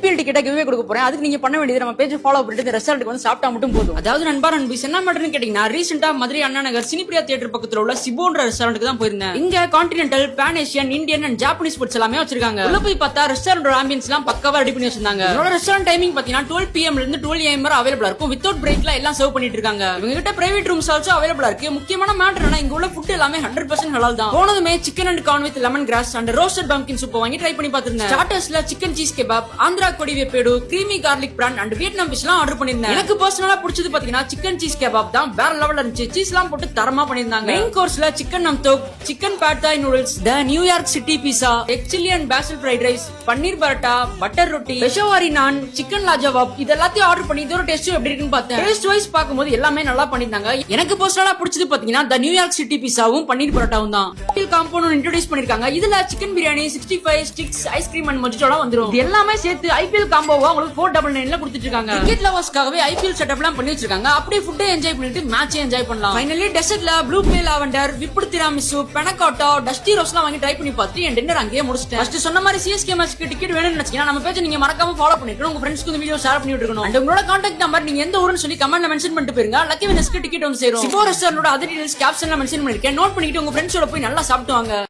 IPL டிக்கெட்டை கிவ்வே கொடுக்க போறேன். அதுக்கு நீங்க பண்ண வேண்டியது நம்ம பேஜ் ஃபாலோ பண்ணிட்டு இந்த ரெஸ்டாரண்ட்க்கு வந்து சாப்பிட்டா மட்டும் போதும். அதாவது நண்பா நண்பீஸ் என்ன மேட்டர்னு கேட்டீங்கன்னா, ரீசெண்டா மதுரை அண்ணா நகர் சினிபிரியா தியேட்டர் பக்கத்துல உள்ள சிபோன்ற ரெஸ்டாரண்ட்க்கு தான் போயிருந்தேன். இங்க continental, pan Asian, Indian and Japanese foods எல்லாமே வச்சிருக்காங்க. உள்ள போய் பார்த்தா ரெஸ்டாரண்டோட ஆம்பியன்ஸ் எல்லாம் பக்காவா ரெடி பண்ணி வச்சிருந்தாங்க. இதோட ரெஸ்டாரண்ட் டைமிங் பாத்தீங்கன்னா 12 PM ல இருந்து 12 AM வரை அவைலபிளா இருக்கும். வித்அவுட் பிரேக்ல எல்லாம் சர்வ் பண்ணிட்டு இருக்காங்க. இவங்க கிட்ட பிரைவேட் ரூம்ஸ் ஆல்சோ அவைலபிளா இருக்கு. முக்கியமான மேட்டர் என்ன, இங்க உள்ள ஃபுட் எல்லாமே 100% ஹலால் தான். போனதுமே chicken and corn with lemon grass and roasted pumpkin soup வாங்கி ட்ரை பண்ணி பார்த்திருந்தேன். ஸ்டார்டர்ஸ்ல சிக்கன் சீஸ் கெபாப், ஆந்திரா கொடி வேப்பேடு, creamy garlic prawn and Vietnam fish எல்லாம் ஆர்டர் பண்ணிருந்தேன். எனக்கு பர்சனலா பிடிச்சது பாத்தீங்கன்னா சிக்கன் சீஸ் கெபாப் தான். வேற லெவல்ல இருந்துச்சு. சீஸ் எல்லாம் போட்டு தரமா பண்ணிருந்தாங்க. மெயின் கோர்ஸ்ல சிக்கன் நம்தோக், சிக்கன் பாட் தாய் noodles, the New York city pizza, egg chilli and Fazil fried rice, paneer parotta, butter ரொட்டி, பெஷவாரி நான், சிக்கன் லாஜவாப் இது எல்லாத்தையும் ஆர்டர் பண்ணி இதோட டேஸ்ட் எப்படி இருக்குன்னு பார்த்தேன். டேஸ்ட் வைஸ் பாக்கும்போது எல்லாமே நல்லா பண்ணிருந்தாங்க. எனக்கு பர்சனலா பிடிச்சது பாத்தீங்கன்னா தி நியூயார்க் சிட்டி பீஸாவும் பன்னீர் பரோட்டாவும் தான். காம்பவுண்ட் இன்ட்ரோடியூஸ் பண்ணிருக்காங்க. இதுல chicken biryani, 65 sticks, ice cream and மொஜிட்டோலாம் வந்துரும். இது எல்லாமே சேர்த்து ஐபிஎல் காம்போவா உங்களுக்கு 499 ல கொடுத்துட்டு இருக்காங்க. கிரிக்கெட் லவர்ஸ்க்காகவே ஐபிஎல் செட்டப் எல்லாம் பண்ணி வச்சிருக்காங்க. அப்படியே ஃபுட்டை என்ஜாய் பண்ணிட்டு மேட்சை என்ஜாய் பண்ணலாம். ஃபைனலி டெசர்ட்ல ப்ளூ பே லாவெண்டர், விப்டு திராமிசு, பெனகாட்டா, டஸ்டி ரோஸ்லாம் வாங்கி ட்ரை பண்ணி பார்த்துட்டு என் டின்னர் அங்கேயே முடிச்சிட்டேன். ஃபர்ஸ்ட் சொன்ன மாதிரி சிஎஸ்கே மேட்ச்க்கு டிக்கெட் வேணும்னு நினைச்சீங்கன்னா நம்ம பேஜ் நீங்க மறக்காம ஃபாலோ பண்ணிட்டு உங்க ஃப்ரெண்ட்ஸ்க்கு இந்த வீடியோ ஷேர் பண்ணி விட்டுருக்கணும். அண்ட் உங்களோட கான்டாக்ட் நம்பர் நீங்க எந்த ஊருன்னு சொல்லி கமெண்ட்ல மென்ஷன் பண்ணிட்டு போயிருங்க. லக்கி வினர்ஸ்க்கு டிக்கெட் வந்து சேரும். சிபோ ரெஸ்டாரண்டோட அதர் டீடைல்ஸ் கேப்ஷன்ல மென்ஷன் பண்ணிருக்கேன். நோட் பண்ணிட்டு உங்க ஃப்ரெண்ட்ஸோட போய் நல்லா சாப்பிட்டு வாங்க.